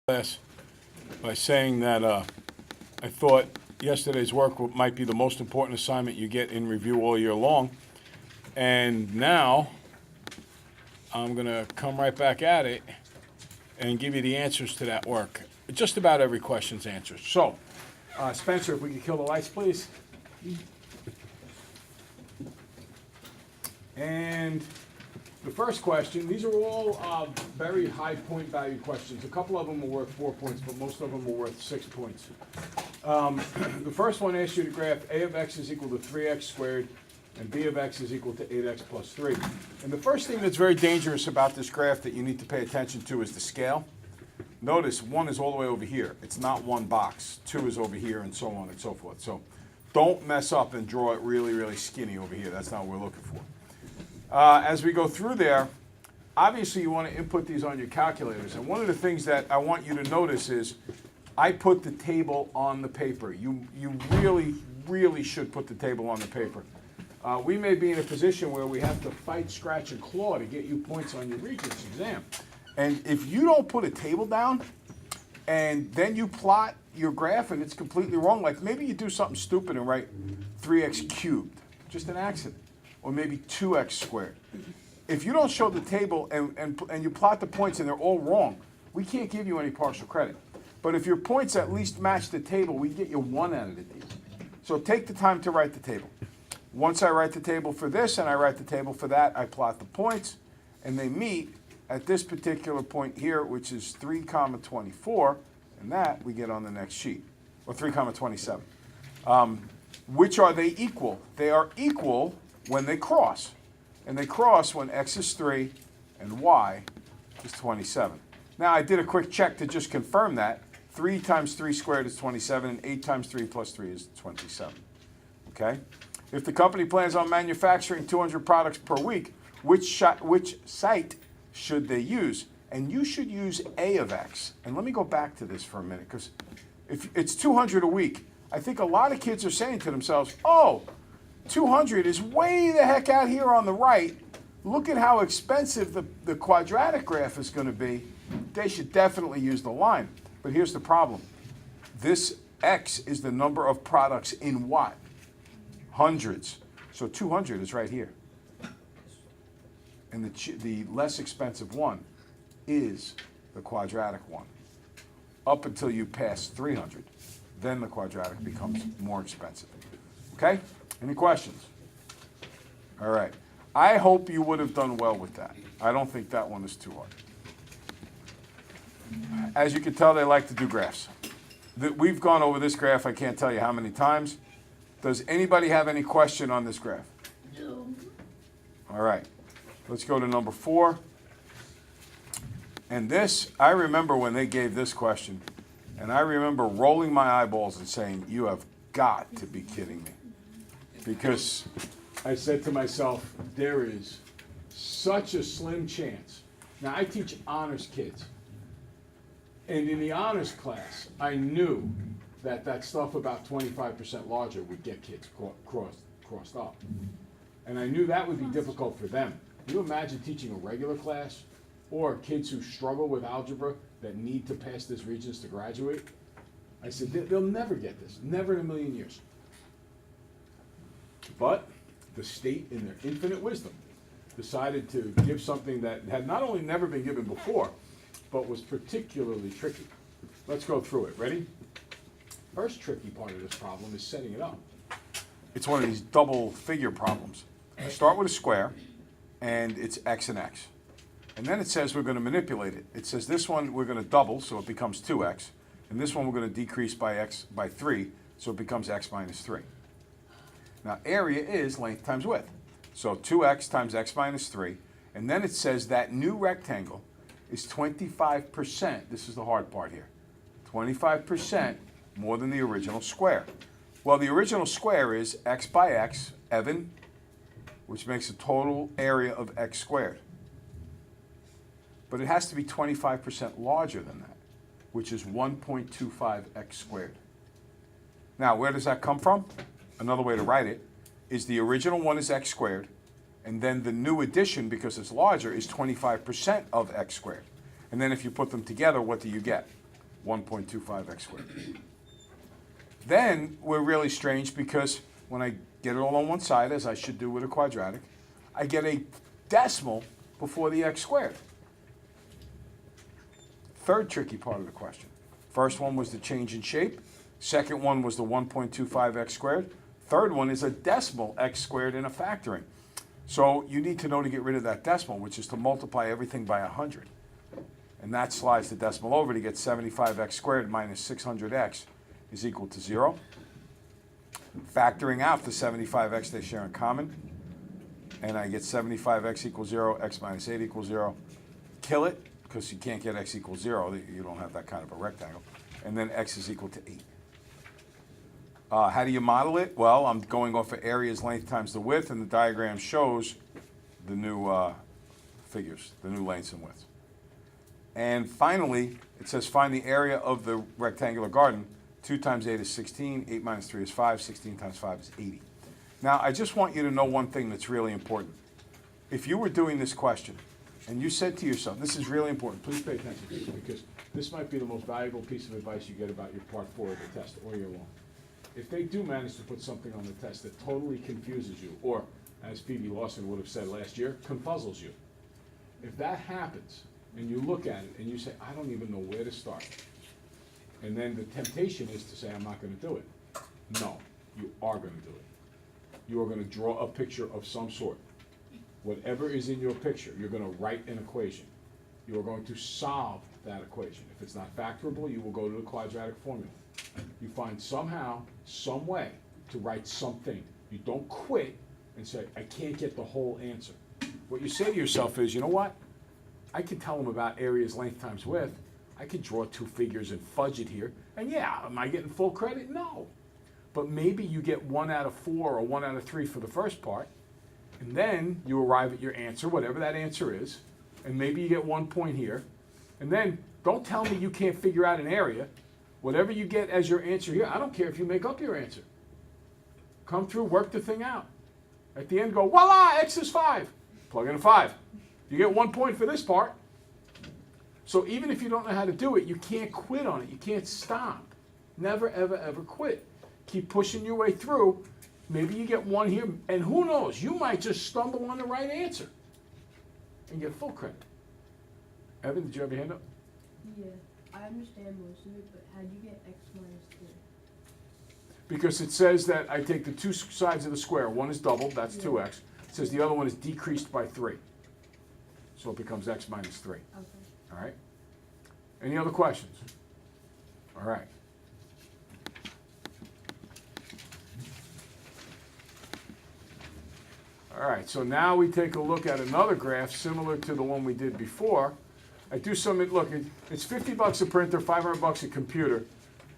class by saying that I thought yesterday's work might be the most important assignment you get in review all year long. And now I'm going to come right back at it and give you the answers to that work. Just about every question's answered. So, Spencer, if we could kill the lights, please. And the first question, these are all very high point value questions. A couple of them are worth 4 points, but most of them are worth 6 points. The first one asks you to graph a of x is equal to 3x squared and b of x is equal to 8x plus 3. And the first thing that's very dangerous about this graph that you need to pay attention to is the scale. Notice 1 is all the way over here. It's not one box. 2 is over here and so on and so forth. So don't mess up and draw it really, really skinny over here. That's not what we're looking for. As we go through there, obviously you want to input these on your calculators. And one of the things that I want you to notice is I put the table on the paper. You really, really should put the table on the paper. We may be in a position where we have to fight, scratch, and claw to get you points on your Regents exam. And if you don't put a table down and then you plot your graph and it's completely wrong, like maybe you do something stupid and write 3x cubed, just an accident. Or maybe 2x squared. If you don't show the table and you plot the points and they're all wrong, we can't give you any partial credit. But if your points at least match the table, we get you 1 out of the deal. So take the time to write the table. Once I write the table for this and I write the table for that, I plot the points, and they meet at this particular point here, which is 3, 24, and that we get on the next sheet, or 3, 27. Which are they equal? They are equal when they cross. And they cross when x is 3 and y is 27. Now I did a quick check to just confirm that. 3 times 3 squared is 27 and 8 times 3 plus 3 is 27. Okay? If the company plans on manufacturing 200 products per week, which site should they use? And you should use A of X. And let me go back to this for a minute, because if it's 200 a week, I think a lot of kids are saying to themselves, oh, 200 is way the heck out here on the right. Look at how expensive the quadratic graph is going to be. They should definitely use the line. But here's the problem. This X is the number of products in what? Hundreds. So 200 is right here. And the less expensive one is the quadratic one. Up until you pass 300. Then the quadratic becomes more expensive. Okay? Any questions? All right. I hope you would have done well with that. I don't think that one is too hard. As you can tell, they like to do graphs. We've gone over this graph, I can't tell you how many times. Does anybody have any question on this graph? No. All right. Let's go to number 4. And this, I remember when they gave this question, and I remember rolling my eyeballs and saying, you have got to be kidding me. Because I said to myself, there is such a slim chance. Now, I teach honors kids. And in the honors class, I knew that stuff about 25% larger would get kids crossed up. And I knew that would be difficult for them. Can you imagine teaching a regular class or kids who struggle with algebra that need to pass this Regents to graduate? I said, they'll never get this, never in a million years. But the state, in their infinite wisdom, decided to give something that had not only never been given before, but was particularly tricky. Let's go through it. Ready? First tricky part of this problem is setting it up. It's one of these double figure problems. I start with a square, and it's x and x. And then it says we're going to manipulate it. It says this one we're going to double, so it becomes 2x. And this one we're going to decrease by 3, so it becomes x minus 3. Now, area is length times width. So 2x times x minus 3. And then it says that new rectangle is 25%. This is the hard part here. 25% more than the original square. Well, the original square is x by x, even, which makes a total area of x squared. But it has to be 25% larger than that, which is 1.25x squared. Now, where does that come from? Another way to write it is the original one is x squared, and then the new addition, because it's larger, is 25% of x squared. And then if you put them together, what do you get? 1.25 x squared. Then we're really strange because when I get it all on one side, as I should do with a quadratic, I get a decimal before the x squared. Third tricky part of the question. First one was the change in shape. Second one was the 1.25 x squared. Third one is a decimal x squared in a factoring. So you need to know to get rid of that decimal, which is to multiply everything by 100. And that slides the decimal over to get 75x squared minus 600x is equal to 0. Factoring out the 75x they share in common, and I get 75x equals 0, x minus 8 equals 0. Kill it, because you can't get x equals 0. You don't have that kind of a rectangle. And then x is equal to 8. How do you model it? Well, I'm going off of area's length times the width, and the diagram shows the new figures, the new lengths and widths. And finally, it says find the area of the rectangular garden. 2 times 8 is 16, 8 minus 3 is 5, 16 times 5 is 80. Now, I just want you to know one thing that's really important. If you were doing this question, and you said to yourself, this is really important, please pay attention to this, because this might be the most valuable piece of advice you get about your part 4 of the test all year long. If they do manage to put something on the test that totally confuses you, or, as Phoebe Lawson would have said last year, confuzzles you, if that happens, and you look at it and you say, I don't even know where to start, and then the temptation is to say, I'm not going to do it. No, you are going to do it. You are going to draw a picture of some sort. Whatever is in your picture, you're going to write an equation. You are going to solve that equation. If it's not factorable, you will go to the quadratic formula. You find somehow, some way to write something. You don't quit and say, I can't get the whole answer. What you say to yourself is, you know what? I can tell them about area's length times width. I could draw 2 figures and fudge it here. And yeah, am I getting full credit? No. But maybe you get 1 out of 4 or 1 out of 3 for the first part. And then you arrive at your answer, whatever that answer is. And maybe you get 1 point here. And then don't tell me you can't figure out an area. Whatever you get as your answer here, I don't care if you make up your answer. Come through, work the thing out. At the end, go, voila, x is 5. Plug in a 5. You get 1 point for this part. So even if you don't know how to do it, you can't quit on it. You can't stop. Never, ever, ever quit. Keep pushing your way through. Maybe you get 1 here, and who knows, you might just stumble on the right answer and get full credit. Evan, did you have your hand up? Yeah, I understand most of it, but how'd you get x minus 3? Because it says that I take the 2 sides of the square. One is doubled, that's 2x. It says the other one is decreased by 3. So it becomes x minus 3. Okay. All right? Any other questions? All right. All right, so now we take a look at another graph similar to the one we did before. I do some, look, it's $50 a printer, $500 a computer,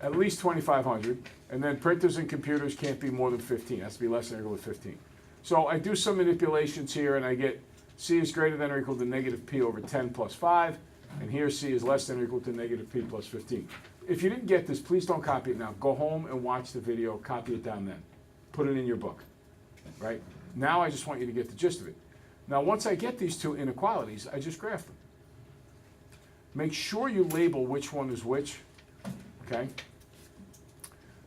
at least 2,500, and then printers and computers can't be more than 15. It has to be less than or equal to 15. So I do some manipulations here, and I get C is greater than or equal to negative P over 10 plus 5, and here C is less than or equal to negative P plus 15. If you didn't get this, please don't copy it now. Go home and watch the video, copy it down then. Put it in your book, right? Now I just want you to get the gist of it. Now once I get these 2 inequalities, I just graph them. Make sure you label which one is which, okay?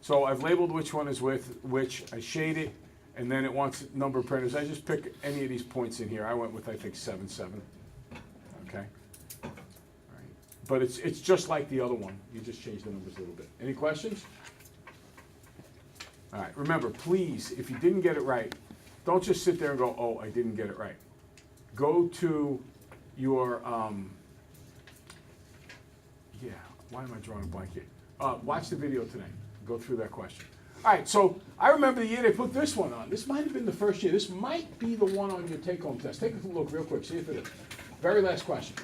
So I've labeled which one is with which, I shade it, and then it wants number of printers. I just pick any of these points in here. I went with, I think, 7, 7, okay? All right. But it's just like the other one. You just change the numbers a little bit. Any questions? All right, remember, please, if you didn't get it right, don't just sit there and go, oh, I didn't get it right. Go to your, why am I drawing a blank here? Watch the video tonight. Go through that question. All right, so I remember the year they put this one on. This might have been the first year. This might be the one on your take-home test. Take a look real quick, see if it is. Very last question.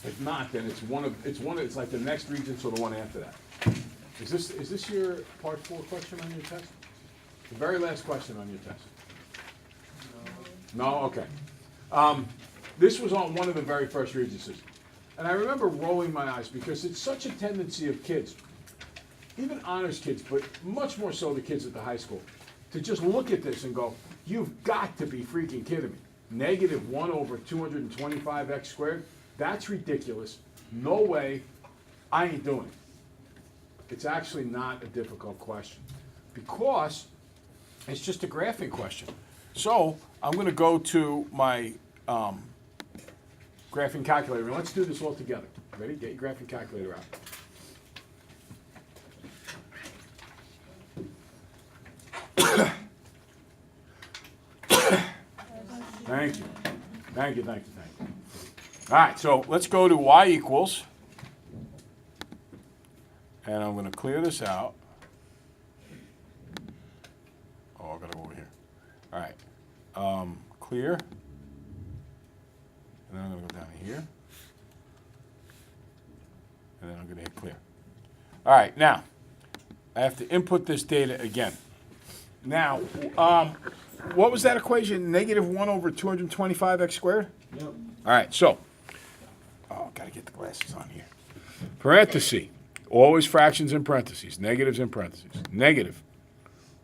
If not, then it's like the next Regents or the one after that. Is this your part 4 question on your test? The very last question on your test? No? Okay. This was on one of the very first Regencies. And I remember rolling my eyes because it's such a tendency of kids, even honors kids, but much more so the kids at the high school, to just look at this and go, you've got to be freaking kidding me. Negative 1 over 225x squared? That's ridiculous. No way. I ain't doing it. It's actually not a difficult question because it's just a graphing question. So I'm going to go to my graphing calculator, and let's do this all together. Ready? Get your graphing calculator out. Thank you. Thank you, thank you, thank you. All right, so let's go to y equals, and I'm going to clear this out. Oh, I've got to go over here. All right, clear, and then I'm going to go down here, and then I'm going to hit clear. All right, now, I have to input this data again. Now, what was that equation? Negative 1 over 225x squared? Yep. All right, so, gotta get the glasses on here. Parenthesis, always fractions in parentheses, negatives in parentheses. Negative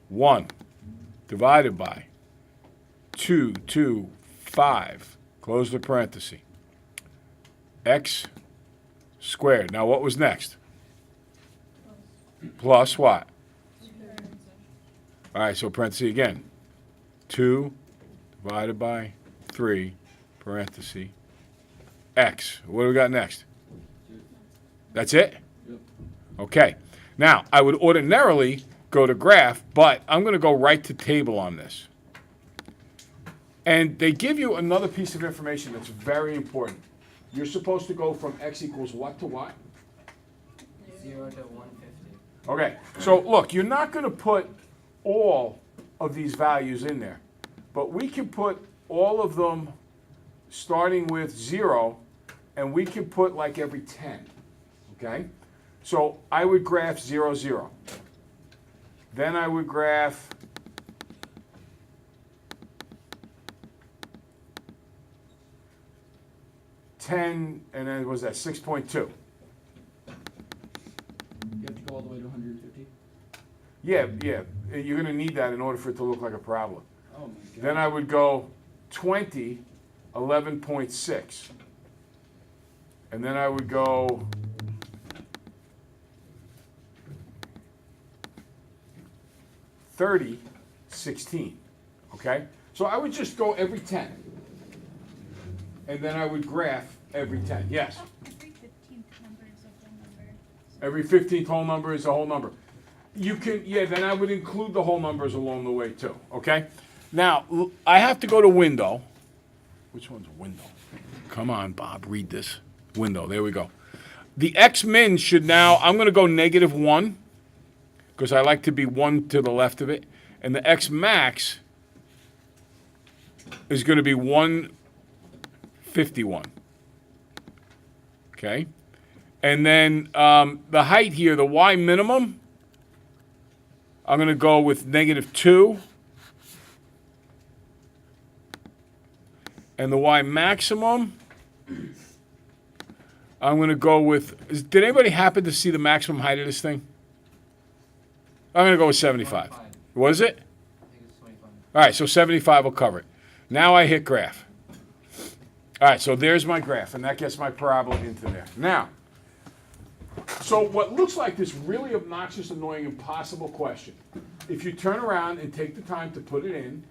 1 divided by 225, close the parenthesis, x squared. Now, what was next? Plus what? All right, so parenthesis again. 2 divided by 3, parenthesis, x. What do we got next? That's it? Yep. Okay. Now, I would ordinarily go to graph, but I'm going to go right to table on this. And they give you another piece of information that's very important. You're supposed to go from x equals what to what? 0 to 150. Okay, so look, you're not going to put all of these values in there, but we can put all of them starting with 0, and we can put like every 10, okay? So I would graph 0, 0. Then I would graph 10, and then what was that, 6.2. You have to go all the way to 150? Yeah, you're going to need that in order for it to look like a parabola. Oh my god. Then I would go 20, 11.6. And then I would go 30, 16. Okay? So I would just go every 10. And then I would graph every 10. Yes? Every 15th number is a whole number. Every 15th whole number is a whole number. You can, yeah, then I would include the whole numbers along the way too, okay? Now, I have to go to window. Which one's window? Come on, Bob, read this. Window, there we go. The x-min should now, I'm going to go -1, because I like to be 1 to the left of it. And the x-max is going to be 151. Okay? And then the height here, the y minimum, I'm going to go with -2. And the y maximum, I'm going to go with, did anybody happen to see the maximum height of this thing? I'm going to go with 75. 25. What is it? I think it's 25. All right, so 75 will cover it. Now I hit graph. All right, so there's my graph, and that gets my parabola into there. Now, so what looks like this really obnoxious, annoying, impossible question, if you turn around and take the time to put it in,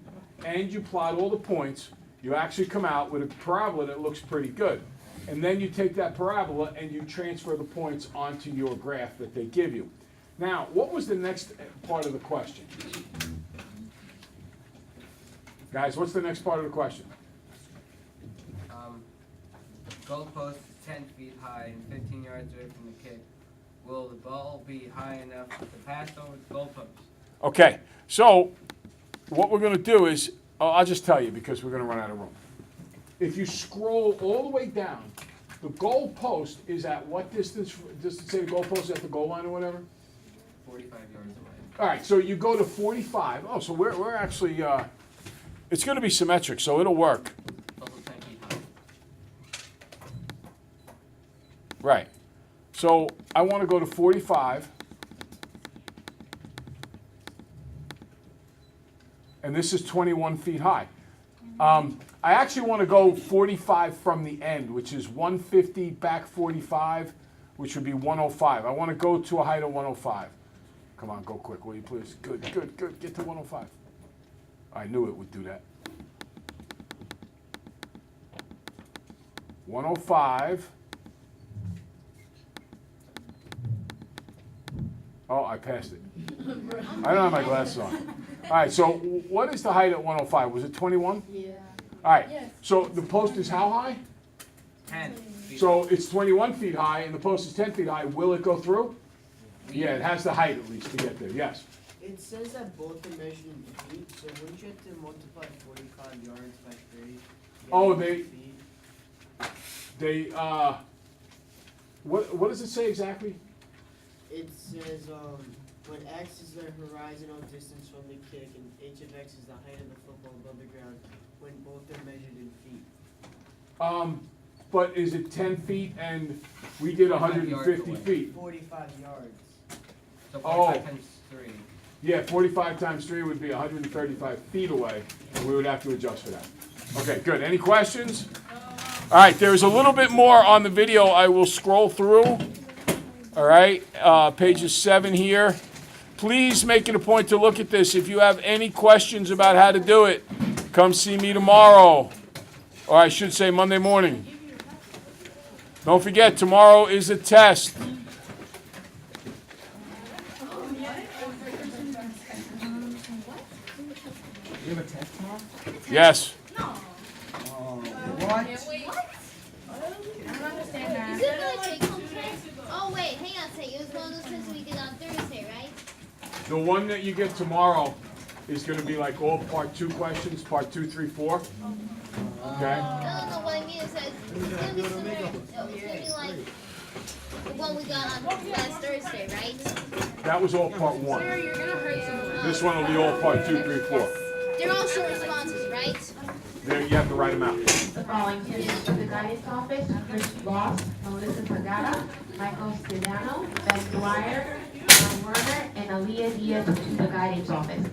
and you plot all the points, you actually come out with a parabola that looks pretty good. And then you take that parabola and you transfer the points onto your graph that they give you. Now, what was the next part of the question? Guys, what's the next part of the question? Goalpost is 10 feet high and 15 yards away from the kick. Will the ball be high enough to pass over the goalpost? Okay, so what we're going to do is, I'll just tell you because we're going to run out of room. If you scroll all the way down, the goal post is at what distance? Does it say the goal post is at the goal line or whatever? 45 yards away. All right, so you go to 45. Oh, so we're actually, it's going to be symmetric, so it'll work. It's also 10 feet high. Right. So I want to go to 45. And this is 21 feet high. I actually want to go 45 from the end, which is 150 back 45, which would be 105. I want to go to a height of 105. Come on, go quick, will you please? Good, good, good. Get to 105. I knew it would do that. 105. Oh, I passed it. I don't have my glasses on. All right, so what is the height at 105? Was it 21? Yeah. All right, Yes. so the post is how high? 10 feet. So it's 21 feet high and the post is 10 feet high. Will it go through? Yeah, it has the height at least to get there, yes. It says that both are measured in feet, so wouldn't you have to multiply 45 yards by 30? Oh, Get they- feet? They, what does it say exactly? It says, when X is the horizontal distance from the kick and H of X is the height of the football above the ground, when both are measured in feet. But is it 10 feet and we did 150 away. feet? 45 yards. So Oh. 45 times 3. Yeah, 45 times 3 would be 135 feet away, and we would have to adjust for that. Okay, good. Any questions? All right, there's a little bit more on the video. I will scroll through. All right, pages 7 here. Please make it a point to look at this. If you have any questions about how to do it, come see me tomorrow. Or I should say Monday morning. Don't forget, tomorrow is a test. You have a test tomorrow? Yes. What? Is it really take home test? Oh wait, hang on a second. It was one of those tests we did on Thursday, right? The one that you get tomorrow is going to be like all part 2 questions, part 2, 3, 4. Okay? No, what I mean is that it's gonna be similar. It's gonna be like the one we got on last Thursday, right? That was all part 1. You're gonna hurt someone. This one will be all part 2, 3, 4. They're all short responses, right? There, you have to write them out. The following candidates for the guidance office: Rich Ross, Melissa Pagata, Michael Stidano, Ben Dwyer, John Werner, and Aaliyah Diaz to the guidance office.